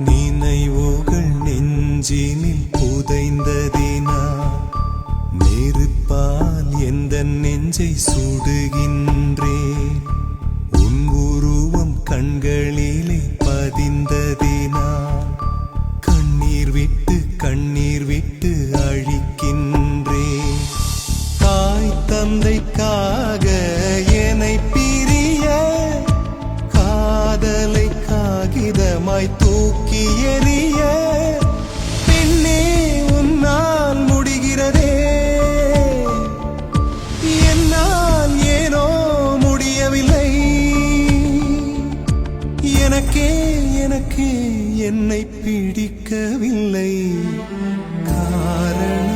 நினைவுகள் நெஞ்சினில் புதைந்ததினா நெருப்பால் எந்த நெஞ்சை சுடுகின்றேன். உன் உருவம் கண்களிலே பதிந்ததினா கண்ணீர் விட்டு அழிக்கின்றேன். தாய் தந்தைக்காக என்னை பிரிய காதலை காகிதமாய் தூக்கி எறிய பின்னே உன்னால் முடிகிறதே, என்னால் ஏனோ முடியவில்லை. எனக்கே என்னை பிடிக்கவில்லை. காரணம்